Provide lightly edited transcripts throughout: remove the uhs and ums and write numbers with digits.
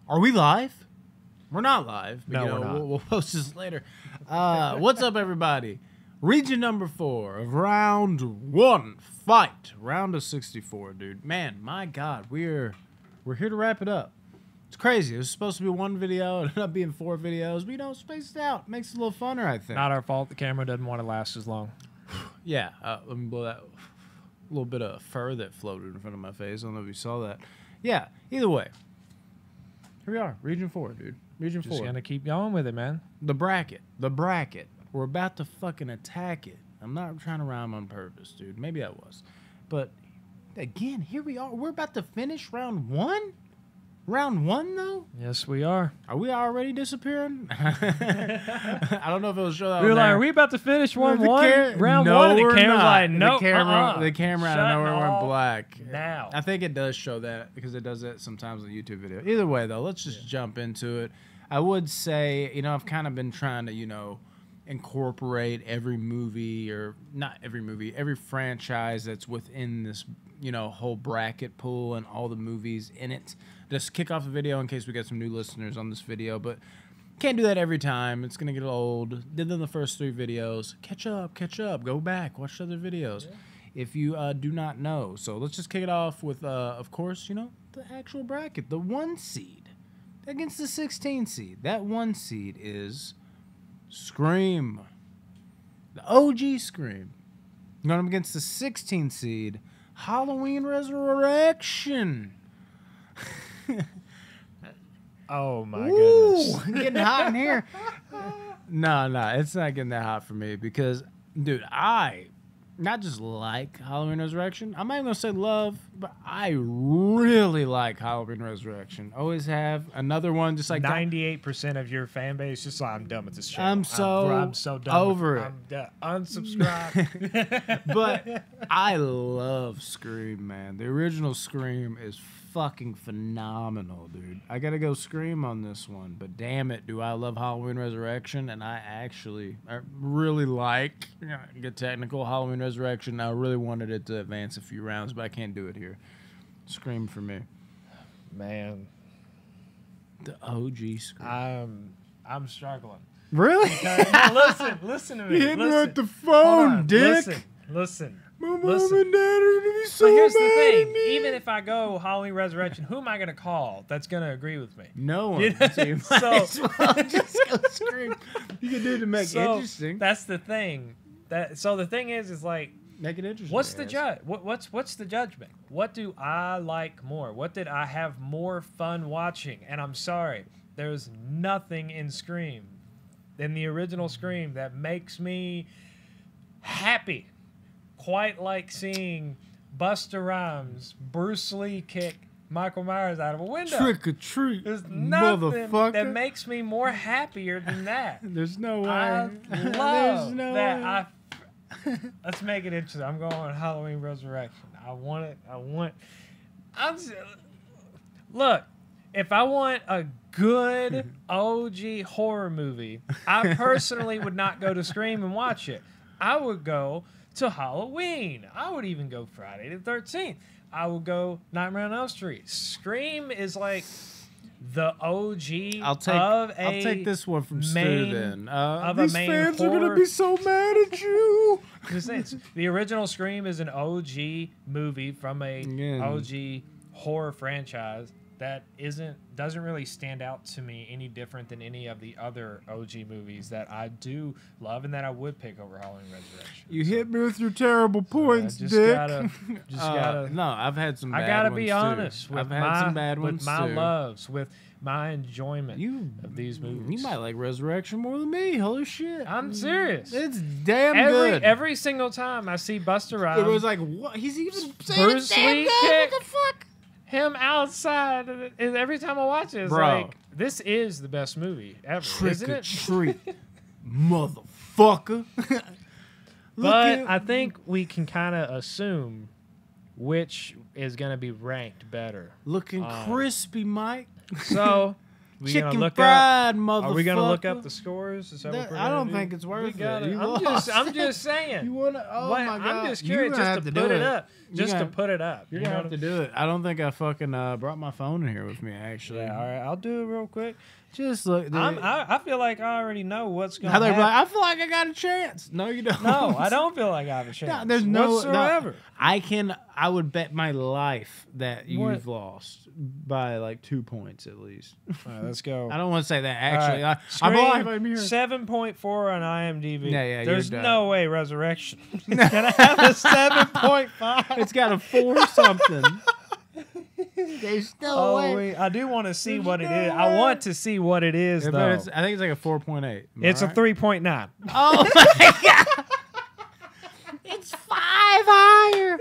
Are we live? We're not live. But, No, you know, we're not. We'll post this later. What's up, everybody? Region number 4 of round 1 fight. Round of 64, dude. Man, my God, we're here to wrap it up. It's crazy. It was supposed to be one video. It ended up being 4 videos. But, you know, spaced it out. Makes it a little funner, I think. Not our fault. The camera doesn't want to last as long. Yeah. Let me blow that little bit of fur that floated in front of my face. I don't know if you saw that. Yeah. Either way. Here we are. Region 4, dude. Region 4. Just gonna keep going with it, man. The bracket. The bracket. We're about to fucking attack it. I'm not trying to rhyme on purpose, dude. Maybe I was. But, again, here we are. We're about to finish round 1? Round 1, though? Yes, we are. Are we already disappearing? I don't know if it'll show that We were on like, there. are we about to finish round The one? Round no, one? And we're the camera's not. like, nope. The camera out of nowhere went black. Now. I think it does show that because it does that sometimes in the YouTube video. Either way, though, let's just jump into it. I would say, you know, I've kind of been trying to, you know, incorporate every movie, or not every movie, every franchise that's within this, you know, whole bracket pool and all the movies in it. Just kick off the video in case we get some new listeners on this video, but can't do that every time. It's going to get old. Did them the first 3 videos. Catch up, go back, watch the other videos. Yeah. If you do not know. So let's just kick it off with, of course, you know, the actual bracket. The 1 seed against the 16 seed. That 1 seed is Scream. The OG Scream. Going up against the 16 seed, Halloween Resurrection. Oh, my Ooh, goodness. getting hot in here. No, it's not getting that hot for me because, dude, I not just like Halloween Resurrection. I'm not even going to say love, but I really like Halloween Resurrection. Always have. Another one just like 98% of your fan base just like, I'm done with this channel. I'm so done over with it. I'm done. Unsubscribe. But I love Scream, man. The original Scream is fucking phenomenal, dude. I gotta go Scream on this one, but damn it, do I love Halloween Resurrection? And I really like, get technical, Halloween Resurrection. I really wanted it to advance a few rounds, but I can't do it here. Scream for me. Man. The OG Scream. I'm struggling. Really? No, listen to me. You hit me Listen. with the phone, on, dick. Listen. My mom Listen. and dad are gonna be so But here's the mad thing. at me. Even if I go Halloween Resurrection, who am I going to call that's going to agree with me? No one. You know, So you might so- as well just go Scream. You can do it to make it interesting. That's the thing. So the thing is like, Make it interesting. what's the judge? What's the judgment? What do I like more? What did I have more fun watching? And I'm sorry, there's nothing in Scream, in the original Scream, that makes me happy. Quite like seeing Busta Rhymes, Bruce Lee kick Michael Myers out of a window. Trick or treat, There's nothing motherfucker. that makes me more happier than that. There's no way. I There's love no that. way. Let's make it interesting. I'm going Halloween Resurrection. I want it. Look, if I want a good OG horror movie, I personally would not go to Scream and watch it. I would go to Halloween. I would even go Friday the 13th. I would go Nightmare on Elm Street. Scream is like the OG I'll take this one from Stu then. These fans are gonna be so mad at you. The original Scream is an OG movie from a OG horror franchise that doesn't really stand out to me any different than any of the other OG movies that I do love and that I would pick over Halloween Resurrection. You hit me with your terrible points, just Dick. gotta. No, I've had some bad I gotta ones be too. honest with I've had some bad with ones my too. loves, with my enjoyment of these movies. You might like Resurrection more than me. Holy shit. I'm serious. It's damn good. Every single time I see Busta Rhymes, It was like, what? He's even saying Bruce it's damn Lee good. kick. What the fuck? him outside, and every time I watch it, it's like, this is the best movie ever, isn't it? Trick or treat, motherfucker. But I think we can kind of assume which is going to be ranked better. Looking crispy, Mike. So We Chicken gonna look fried, up. motherfucker. Are we gonna look up the scores? Is that what we're I don't gonna do? think it's worth We gotta- it. You I'm lost. just saying. You wanna? Oh What- my god! I'm just You're curious gonna just have to do put it up. You're Just to gonna- put it up. You're you gonna know? have to do it. I don't think I fucking brought my phone in here with me. Actually, Yeah, all right. I'll do it real quick. just look. Dude, I feel like I already know what's going how to they happen. be like, I feel like I got a chance. No, you don't. No, I don't feel like I have a chance. There's no whatsoever. I would bet my life that What? you've lost by like 2 points at least. All right, let's go. I don't want to say that actually. All right. I'm Scream, alive. I'm here. 7.4 on IMDb. Yeah, yeah, There's you're done. no way Resurrection is gonna have a 7.5. It's got a 4 something. There's no Oh, way. wait, I do want to see There's what it no is. way. I want to see what it is, Yeah, though. but I think it's like a 4.8. It's a 3.9. Oh my god! It's 5 higher.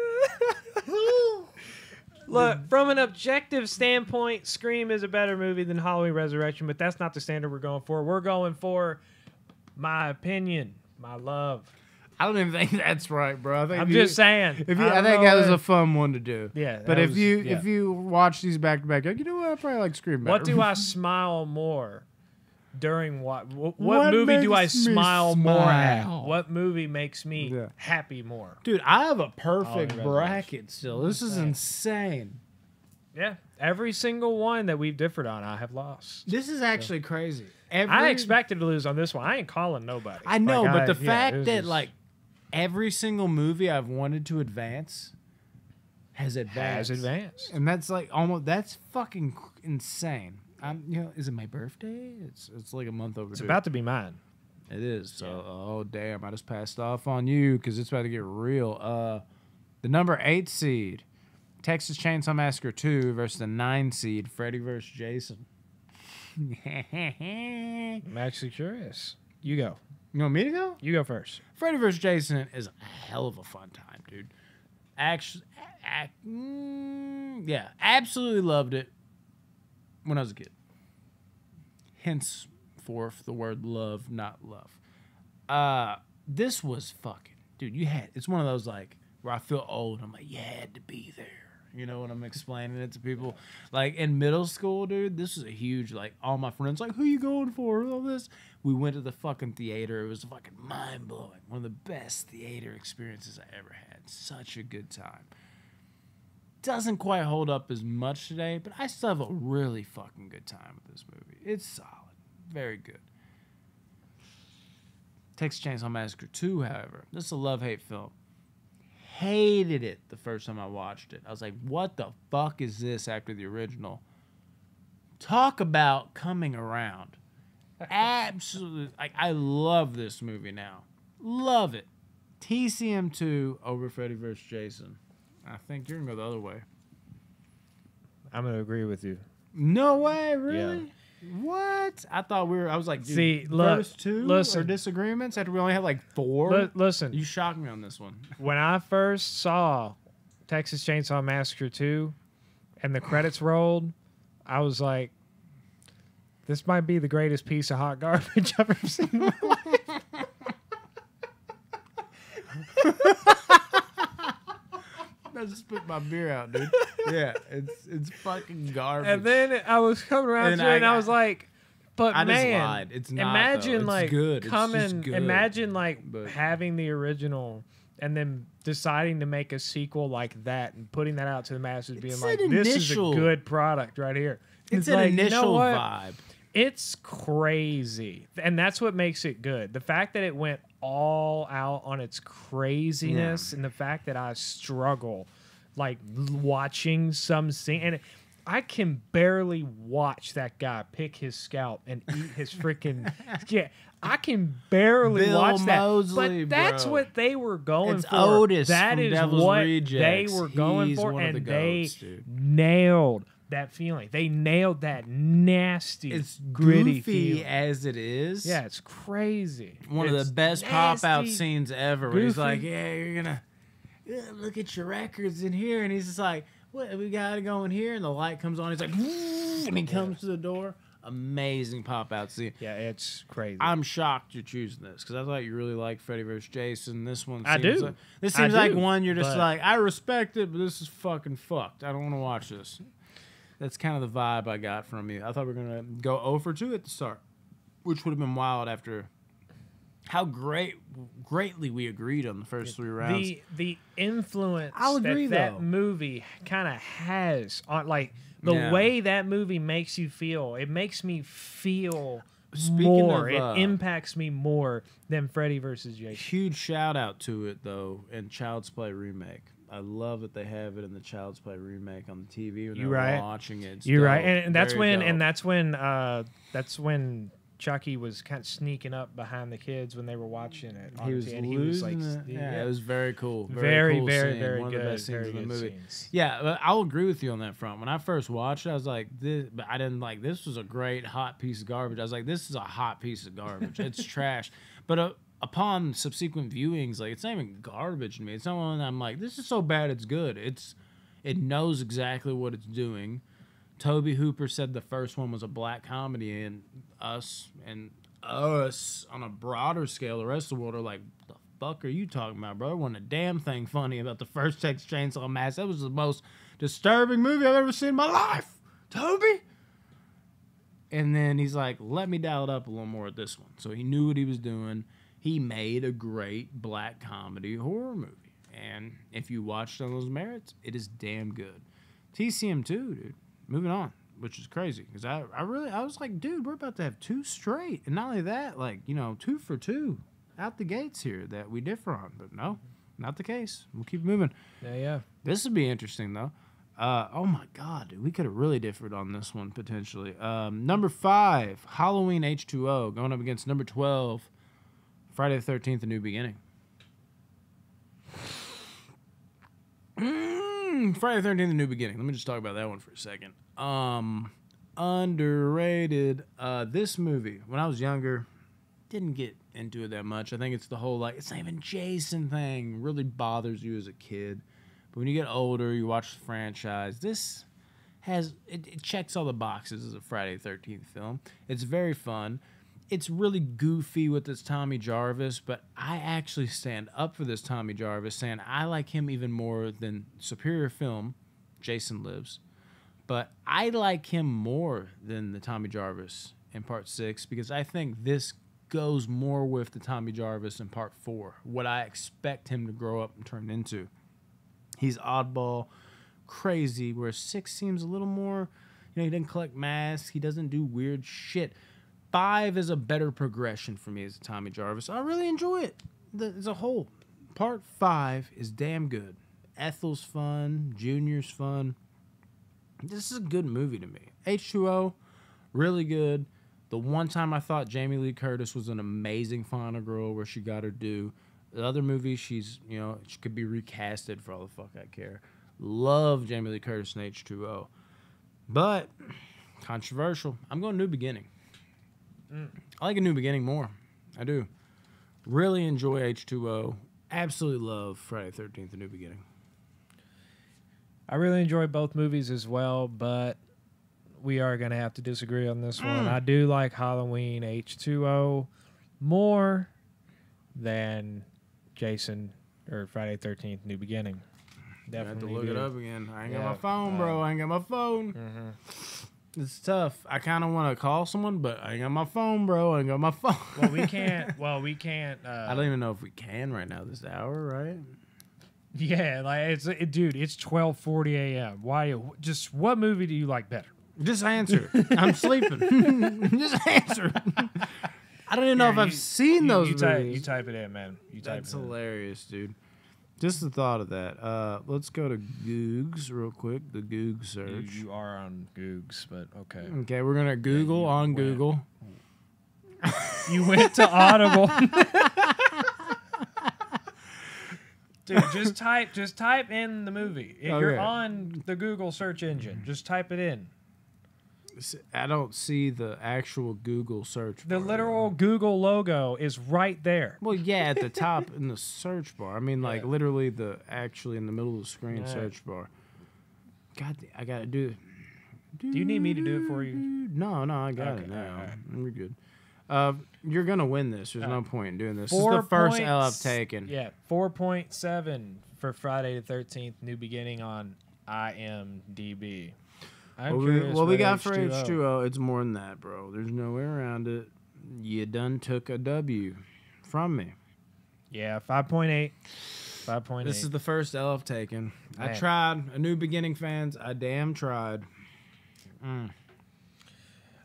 Look, from an objective standpoint, Scream is a better movie than Halloween Resurrection, but that's not the standard we're going for. We're going for my opinion, my love. I don't even think that's right, bro. I think I'm just saying. If you, I don't think know that was if- a fun one to do. Yeah, But that if was- you yeah. if you watch these back to back, you're like, you know what? I probably like Scream better. What do I smile more during what What movie do I makes me smile more at? smile? What movie makes me Yeah. happy more? Dude, I have a perfect Resurrection. bracket still. This is Insane. insane. Yeah, every single one that we've differed on, I have lost. This is actually crazy. I expected to lose on this one. I ain't calling nobody. I know, Like, but the yeah, it fact was that just- like every single movie I've wanted to advance has advanced. has advanced. And that's like almost that's fucking insane. Is it my birthday? It's like a month overdue. It's about to be mine. It is. So, oh damn, I just passed off on you because it's about to get real. The number 8 seed, Texas Chainsaw Massacre 2 versus the 9 seed, Freddy vs. Jason. I'm actually curious. You go. You want me to go? You go first. Freddy vs. Jason is a hell of a fun time, dude. Actually, yeah, absolutely loved it when I was a kid. Henceforth, the word love, not love. This was fucking, dude. It's one of those like where I feel old. I'm like, you had to be there. You know when I'm explaining it to people, like in middle school, dude. This was a huge like. All my friends like, who you going for? All this. We went to the fucking theater. It was fucking mind blowing. One of the best theater experiences I ever had. Such a good time. Doesn't quite hold up as much today, but I still have a really fucking good time with this movie. It's solid. Very good. Texas Chainsaw Massacre 2, however, this is a love-hate film. Hated it the first time I watched it. I was like, what the fuck is this after the original? Talk about coming around. Absolutely. Like, I love this movie now. Love it. TCM2 over Freddy vs. Jason. I think you're going to go the other way. I'm going to agree with you. No way, really? What? I thought I was like, dude, See, look, first 2 listen. or disagreements after we only had like 4? Listen, You shocked me on this one. when I first saw Texas Chainsaw Massacre 2 and the credits rolled, I was like, this might be the greatest piece of hot garbage I've ever seen in my life. I just spit my beer out, dude. Yeah, it's fucking garbage. And then I was coming around And to it, and I- I was like, but I just man, lied. It's not, imagine though. It's like good. It's just coming, good. imagine like But- having the original and then deciding to make a sequel like that and putting that out to the masses, being It's like, an this initial- is a good product right here. it's an like, you know initial what? vibe. It's crazy. And that's what makes it good. The fact that it went all out on its craziness and the fact that I struggle like watching some scene and I can barely watch that guy pick his scalp and eat his freaking yeah. I can barely Bill watch that. Moseley, But that's bro. what they were going It's for. Otis That from is Devil's what Rejects. they were going He's for, one of and the they goats, dude. nailed that feeling. They nailed that nasty, It's gritty goofy feeling. as it is. Yeah, it's crazy. One of It's the best pop out nasty. scenes ever. Where he's goofy. like, yeah, you're gonna look at your records in here, and he's just like, what we gotta go in here, and the light comes on. He's like, and he comes to the door. Amazing pop out scene. Yeah, it's crazy. I'm shocked you're choosing this because I thought you really liked Freddy vs. Jason. This one, I seems do. Like, this I seems like do, one you're just but- like, I respect it, but this is fucking fucked. I don't want to watch this. That's kind of the vibe I got from you. I thought we were gonna go 0 for 2 at the start, which would have been wild after how greatly we agreed on the first 3 rounds. The influence I'll agree, that though. movie kind of has on like the way that movie makes you feel. It makes me feel more. It impacts me more than Freddy versus Jason. Huge shout out to it though in Child's Play remake. I love that they have it in the Child's Play remake on the TV when they're watching it. You're right, and that's when Chucky was kind of sneaking up behind the kids when they were watching it. He was losing it. Yeah, it was very cool. Very, cool very, scene. very One good. of the best scenes Very in the good movie. scenes. Yeah, but I'll agree with you on that front. When I first watched it, I was like, but I didn't like, this was a great hot piece of garbage. I was like, this is a hot piece of garbage. It's trash. But upon subsequent viewings, like, it's not even garbage to me. It's not one that I'm like, this is so bad it's good. It knows exactly what it's doing. Toby Hooper said the first one was a black comedy, and us on a broader scale, the rest of the world are like, the fuck are you talking about, bro? There wasn't a damn thing funny about the first Texas Chainsaw Massacre. That was the most disturbing movie I've ever seen in my life, Toby. And then he's like, let me dial it up a little more at this one. So he knew what he was doing. He made a great black comedy horror movie. And if you watched on those merits, it is damn good. TCM2, dude. Moving on, which is crazy. Because I was like, dude, we're about to have 2 straight. And not only that, like, 2 for 2 out the gates here that we differ on. But no, not the case. We'll keep moving. Yeah. This would be interesting, though. Oh, my God, dude. We could have really differed on this one, potentially. Number 5, Halloween H2O, going up against number 12, Friday the 13th, A New Beginning. Friday the 13th, A New Beginning. Let me just talk about that one for a second. Underrated. This movie, when I was younger, didn't get into it that much. I think it's the whole, like, it's not even Jason thing. Really bothers you as a kid. But when you get older, you watch the franchise. This has, it checks all the boxes as a Friday the 13th film. It's very fun. It's really goofy with this Tommy Jarvis, but I actually stand up for this Tommy Jarvis, saying I like him even more than superior film, Jason Lives. But I like him more than the Tommy Jarvis in Part 6 because I think this goes more with the Tommy Jarvis in Part 4, what I expect him to grow up and turn into. He's oddball, crazy, where 6 seems a little more, he doesn't collect masks, he doesn't do weird shit. 5 is a better progression for me as a Tommy Jarvis. I really enjoy it as a whole. Part 5 is damn good. Ethel's fun. Junior's fun. This is a good movie to me. H2O, really good. The one time I thought Jamie Lee Curtis was an amazing final girl where she got her due. The other movies, she's, she could be recasted for all the fuck I care. Love Jamie Lee Curtis in H2O. But, controversial. I'm going New Beginning. I like A New Beginning more. I do. Really enjoy H2O. Absolutely love Friday the 13th, A New Beginning. I really enjoy both movies as well, but we are going to have to disagree on this one. I do like Halloween H2O more than Jason or Friday the 13th, New Beginning. Definitely. I have to look it up again. I ain't got my phone, bro. I ain't got my phone. It's tough. I kind of want to call someone, but I ain't got my phone, bro. I ain't got my phone. We can't. I don't even know if we can right now this hour, right? Yeah, like dude. It's 12:40 a.m. Why? Just what movie do you like better? Just answer. I'm sleeping. Just answer. I don't even know if I've seen those movies. You type it in, man. That's hilarious, dude. Just the thought of that. Let's go to Googs real quick. The Goog search. You are on Googs, but okay. Okay, we're gonna Google on Google. You went to Audible. Dude, just type in the movie. If you're on the Google search engine, just type it in. I don't see the actual Google search bar. The literal Google logo is right there. Well, yeah, at the top in the search bar. I mean, like, literally actually in the middle of the screen search bar. God, I got to do it. Do you need me to do it for you? No, I got it now. Right. We're good. You're going to win this. There's no point in doing this. This is the first L I've taken. Yeah, 4.7 for Friday the 13th, New Beginning on IMDb. I'm What curious we got for H2O. H2O, it's more than that, bro. There's no way around it. You done took a W from me. Yeah, 5.8. 5.8. This is the first L I've taken. I Man. tried. A new beginning fans. I damn tried.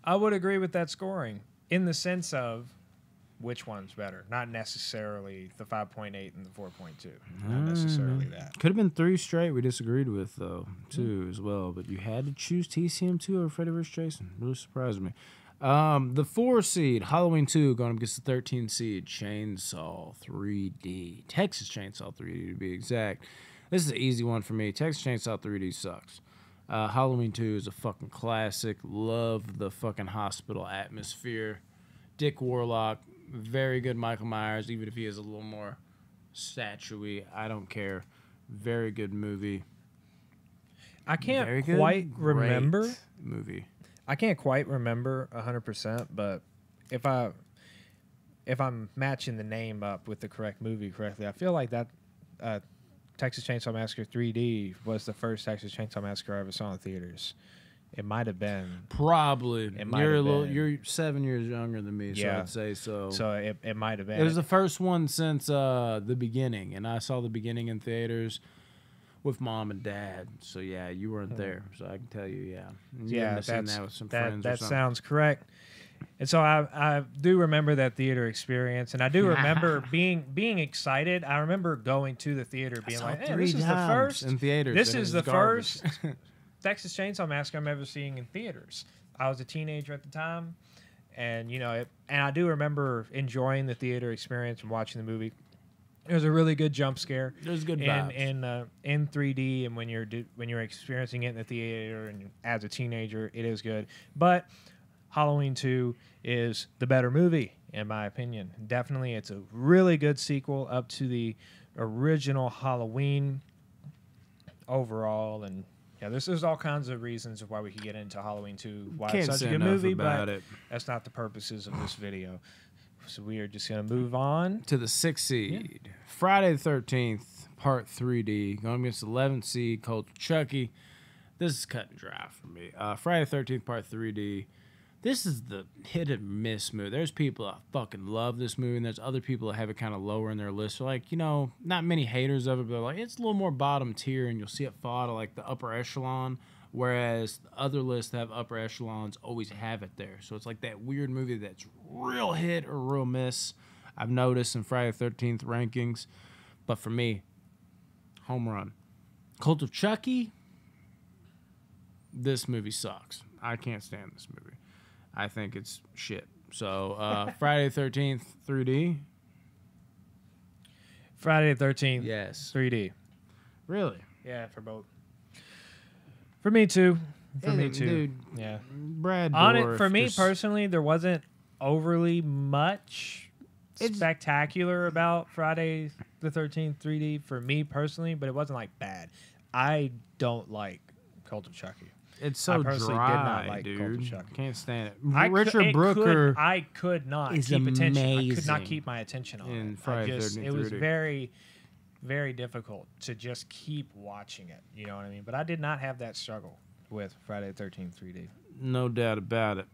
I would agree with that scoring in the sense of which one's better, not necessarily the 5.8 and the 4.2. Not necessarily that. Could have been 3 straight we disagreed with, though, too, as well. But you had to choose TCM2 over Freddy vs. Jason. Really surprised me. The 4 seed, Halloween 2, going up against the 13 seed, Chainsaw 3D. Texas Chainsaw 3D, to be exact. This is an easy one for me. Texas Chainsaw 3D sucks. Halloween 2 is a fucking classic. Love the fucking hospital atmosphere. Dick Warlock, very good Michael Myers, even if he is a little more statuey. I don't care. Very good movie. I can't Very good, quite remember. great movie. I can't quite remember 100%, but if I'm matching the name up with the correct movie correctly, I feel like that Texas Chainsaw Massacre 3D was the first Texas Chainsaw Massacre I ever saw in theaters. It might have been. Probably. might You're have been. You're 7 years younger than me, so Yeah. I'd say so. So it might have been. It was the first one since the beginning, and I saw the beginning in theaters with mom and dad. So yeah, you weren't there, so I can tell you, yeah. You yeah, might have seen that's, that with some friends or that something. sounds correct. And so I do remember that theater experience, and I do remember being excited. I remember going to the theater, being saw like, it "Hey, 3 this is the times first in theaters. This and it is was the garbage. first Texas Chainsaw Massacre I'm ever seeing in theaters." I was a teenager at the time, and and I do remember enjoying the theater experience and watching the movie. It was a really good jump scare. There's good in vibes. in 3D, and when you're experiencing it in the theater and as a teenager, it is good. But Halloween 2 is the better movie, in my opinion. Definitely, it's a really good sequel up to the original Halloween overall. And yeah, there's all kinds of reasons of why we could get into Halloween 2, why Can't it's such say a good enough movie, about but it. that's not the purposes of this video. So we are just going to move on. To the 6th seed, Friday the 13th, Part 3D, going against the 11th seed, Cult of Chucky. This is cut and dry for me. Friday the 13th, Part 3D. This is the hit and miss movie. There's people that fucking love this movie, and there's other people that have it kind of lower in their list. They're like, not many haters of it, but they're like, it's a little more bottom tier, and you'll see it fall to like the upper echelon, whereas the other lists that have upper echelons always have it there. So it's like that weird movie that's real hit or real miss. I've noticed in Friday the 13th rankings, but for me, home run. Cult of Chucky, this movie sucks. I can't stand this movie. I think it's shit. So, Friday the 13th, 3D. Friday the 13th, Yes. 3D. Really? Yeah, for both. For me too. For Yeah, me too. dude. Yeah. Brad On Dourif it, for me just- personally, there wasn't overly much spectacular about Friday the 13th 3D for me personally, but it wasn't like bad. I don't like Cult of Chucky. It's so I personally dry, did not like Cult of dude. Chucky. Can't stand it. I Richard Brooker. I could not is keep attention. I could not amazing keep my attention on in it. Friday the 13th It was 3D. very, very difficult to just keep watching it. You know what I mean? But I did not have that struggle with Friday the 13th 3D. No doubt about it.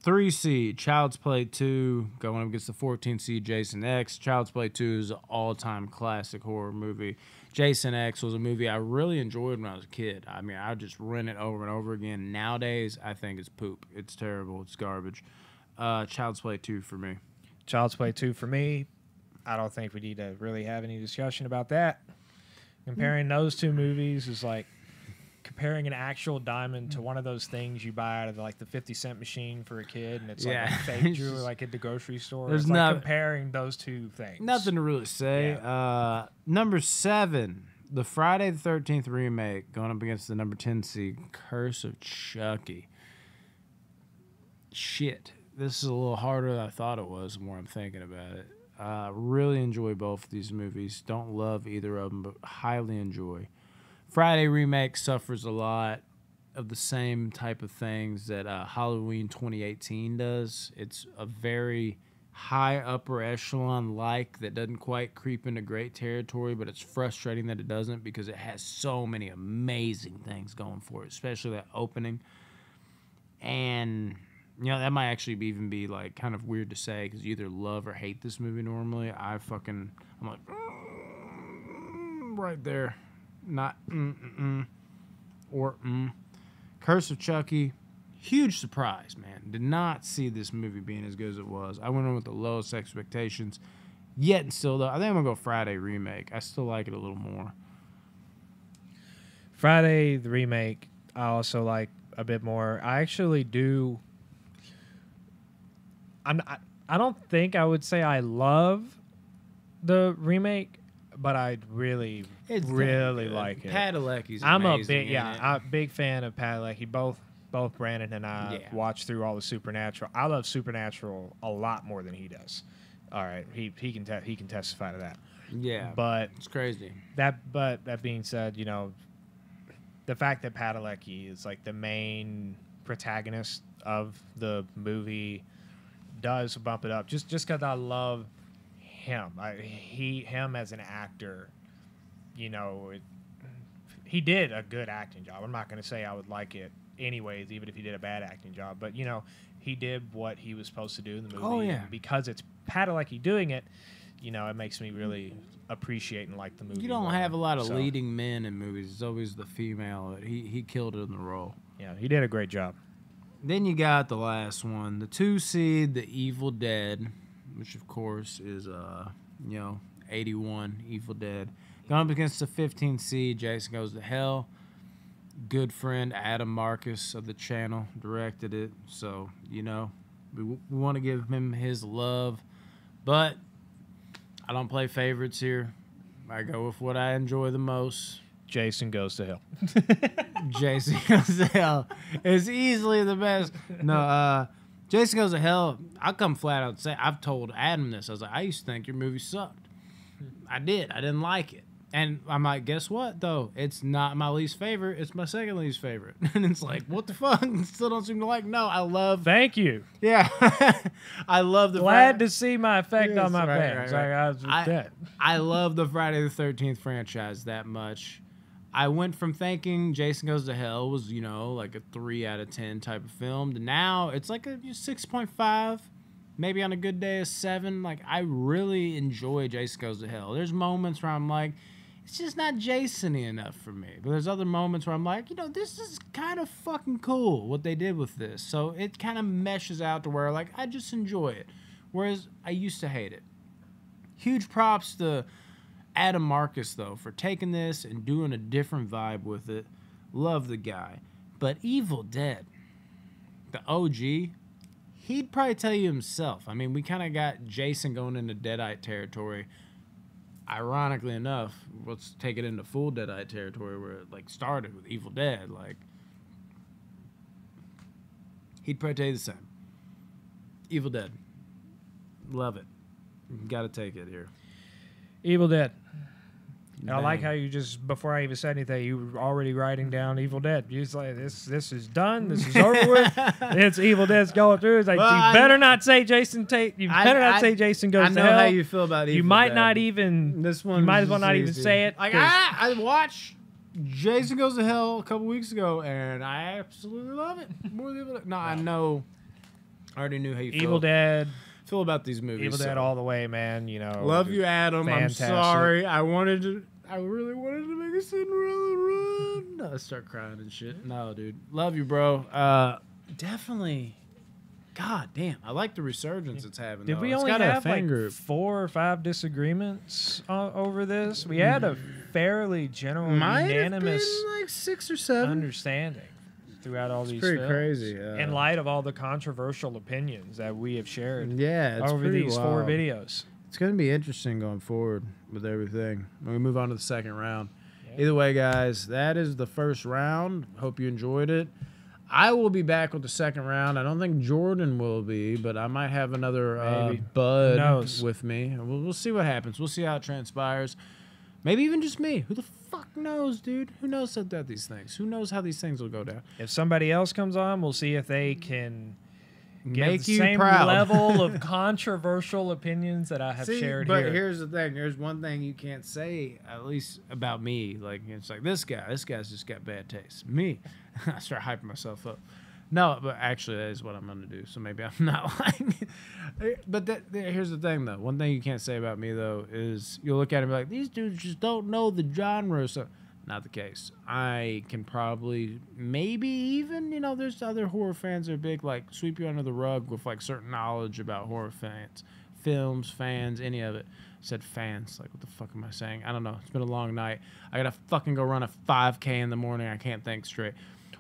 3 seed, Child's Play 2, going up against the 14 seed, Jason X. Child's Play 2 is an all-time classic horror movie. Jason X was a movie I really enjoyed when I was a kid. I mean, I just rent it over and over again. Nowadays, I think it's poop. It's terrible. It's garbage. Child's Play 2 for me. Child's Play 2 for me. I don't think we need to really have any discussion about that. Comparing those two movies is like comparing an actual diamond to one of those things you buy out of like the 50-cent machine for a kid, and it's like Yeah. a fake jewelry like at the grocery store. There's It's like not- comparing those two things. Nothing to really say. Number 7, the Friday the 13th remake, going up against the number 10 seed, Curse of Chucky. Shit. This is a little harder than I thought it was the more I'm thinking about it. Really enjoy both of these movies. Don't love either of them, but highly enjoy. Friday remake suffers a lot of the same type of things that Halloween 2018 does. It's a very high upper echelon that doesn't quite creep into great territory, but it's frustrating that it doesn't because it has so many amazing things going for it, especially that opening. And you know that might actually even be like kind of weird to say because you either love or hate this movie normally. I'm like right there, not or Curse of Chucky. Huge surprise, man. Did not see this movie being as good as it was. I went in with the lowest expectations. Yet and still, though, I think I'm going to go Friday remake. I still like it a little more. Friday, the remake, I also like a bit more. I actually do. I don't think I would say I love the remake, but I really like it. Padalecki's I'm a amazing. I'm a big fan of Padalecki. Both Brandon and I watched through all the Supernatural. I love Supernatural a lot more than he does. All right, he can testify to that. Yeah, but it's crazy. That being said, you know, the fact that Padalecki is like the main protagonist of the movie does bump it up. Just because I love him, him as an actor, you know, he did a good acting job. I'm not going to say I would like it anyways, even if he did a bad acting job. But, you know, he did what he was supposed to do in the movie. Oh, yeah. And because it's Padalecki doing it, you know, it makes me really appreciate and like the movie. You don't have a lot of leading men in movies. It's always the female. He killed it in the role. Yeah, he did a great job. Then you got the last one, the 2 seed, The Evil Dead, which of course is 81 Evil Dead. Going up against the 15 seed, Jason Goes to Hell. Good friend Adam Marcus of the channel directed it, so you know we want to give him his love, but I don't play favorites here. I go with what I enjoy the most. Jason Goes to Hell. Jason Goes to Hell is easily the best. No, Jason Goes to Hell, I'll come flat out and say, I've told Adam this. I was like, I used to think your movie sucked. I did. I didn't like it. And I'm like, guess what, though? It's not my least favorite. It's my second least favorite. And it's like, what the fuck? Still don't seem to like. No, I love. Thank you. Yeah. I love the. Glad to see my effect on my fans. Right. I love the Friday the 13th franchise that much. I went from thinking Jason Goes to Hell was, you know, like a 3 out of 10 type of film to now it's like a 6.5. Maybe on a good day a 7. Like, I really enjoy Jason Goes to Hell. There's moments where I'm like, it's just not Jason-y enough for me. But there's other moments where I'm like, you know, this is kind of fucking cool what they did with this. So it kind of meshes out to where, like, I just enjoy it. Whereas I used to hate it. Huge props to Adam Marcus, though, for taking this and doing a different vibe with it. Love the guy. But Evil Dead, the OG, he'd probably tell you himself. I mean, we kind of got Jason going into Deadite territory. Ironically enough, let's take it into full Deadite territory where it like started with Evil Dead. Like, he'd probably tell you the same. Evil Dead, love it. Got to take it here. Evil Dead. I like how you just, before I even said anything, you were already writing down Evil Dead. You was like, this is done. This is over with. It's Evil Dead's going through. It's like, well, you better not say Jason Tate. You better not say Jason Goes to Hell. I know how you feel about Evil Dead. You might not even, this one. You might as well not even say it. Like, I watched Jason Goes to Hell a couple weeks ago, and I absolutely love it. More than Evil Dead. No, I know. I already knew how you feel. Evil Dead. Feel about these movies. Evil Dead all the way, man. You know. Love you, Adam. Fantastic. I'm sorry. I really wanted to make a Cinderella run. I start crying and shit. No, dude. Love you, bro. Definitely. God damn. I like the resurgence it's having. Did we only have like 4 or 5 disagreements over this? We had a fairly general, unanimous, like 6 or 7 understanding throughout all these pretty films. Crazy. In light of all the controversial opinions that we have shared over these wild. 4 videos. It's going to be interesting going forward with everything. When we move on to the second round. Yeah. Either way, guys, that is the first round. Hope you enjoyed it. I will be back with the second round. I don't think Jordan will be, but I might have another bud with me. We'll see what happens. We'll see how it transpires. Maybe even just me. Who the fuck knows, dude? Who knows about these things? Who knows how these things will go down? If somebody else comes on, we'll see if they can make the you same proud. Level of controversial opinions that I have shared but here. But here's the thing. There's one thing you can't say, at least about me. Like, it's like, this guy's just got bad taste. Me. I start hyping myself up. No, but actually, that is what I'm gonna do. So maybe I'm not lying. But here's the thing, though. One thing you can't say about me, though, is you'll look at it and be like, these dudes just don't know the genre. So, not the case. I can probably, maybe even, there's other horror fans that are big, like sweep you under the rug with like certain knowledge about horror fans, films, fans, any of it. I said fans. Like, what the fuck am I saying? I don't know. It's been a long night. I gotta fucking go run a 5K in the morning. I can't think straight.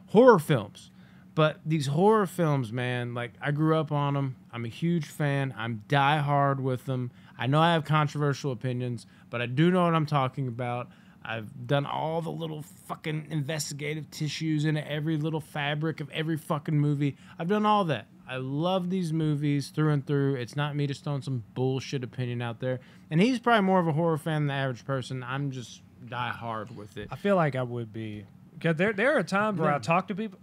Horror films. But these horror films, man, like I grew up on them. I'm a huge fan. I'm die hard with them. I know I have controversial opinions, but I do know what I'm talking about. I've done all the little fucking investigative tissues into every little fabric of every fucking movie. I've done all that. I love these movies through and through. It's not me just throwing some bullshit opinion out there. And he's probably more of a horror fan than the average person. I'm just die hard with it. I feel like I would be. Because there are times where I talk to people.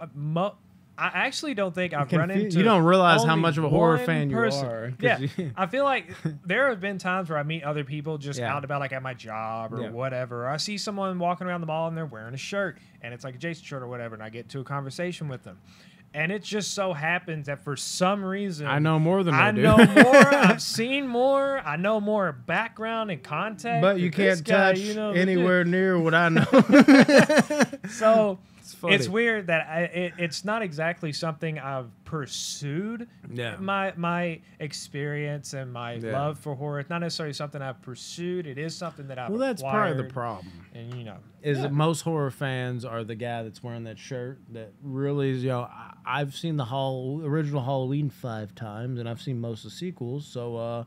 I actually don't think I've run into. You don't realize how only much of a horror one fan person. you are. Yeah, I feel like there have been times where I meet other people just Yeah. out and about, like at my job or Yeah. whatever. Or I see someone walking around the mall and they're wearing a shirt, and it's like a Jason shirt or whatever, and I get into a conversation with them. And it just so happens that for some reason I know more than I I do. know more. I've seen more. I know more background and context. But you than this can't guy, touch the anywhere near what I know. dude. So funny. it's weird that it's not exactly something I've pursued. Yeah. My experience and my Yeah. love for horror. It's not necessarily something I've pursued. It is something that I've Well, that's acquired. probably the problem. And Is that most horror fans are the guy that's wearing that shirt that really is, I've seen the original Halloween 5 times, and I've seen most of the sequels. So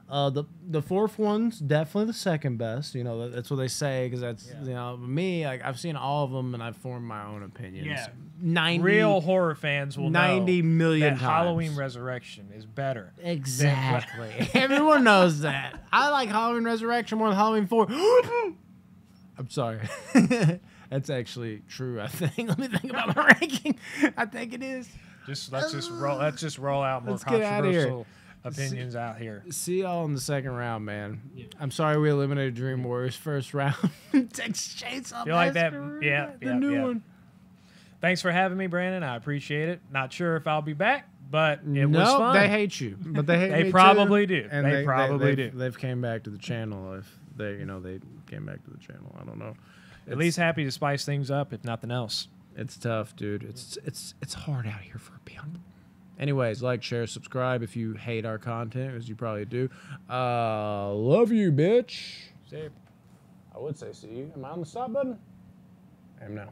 the fourth one's definitely the second best. That's what they say, because that's me. Like, I've seen all of them, and I've formed my own opinions. Yeah. 90 real horror fans will 90 know million that times. Halloween Resurrection is better. Exactly. Everyone knows that. I like Halloween Resurrection more than Halloween 4. I'm sorry. That's actually true, I think. Let me think about my ranking. I think it is. Let's just roll out more Let's get outta here. controversial opinions out here. See y'all in the second round, man. I'm sorry we eliminated Dream Warriors first round. Texas Chainsaw Feel like that? Massacre, Yeah, the yeah, new yeah. one. Thanks for having me, Brandon. I appreciate it. Not sure if I'll be back, but it was fun. They hate you, but they hate They me probably too. do. And They probably they've- do. They've came back to the channel. If they came back to the channel. I don't know. At least happy to spice things up, if nothing else. It's tough, dude. It's hard out here for people. Anyways, like, share, subscribe if you hate our content, as you probably do. Love you, bitch. See ya. I would say see you. Am I on the stop button? I am now.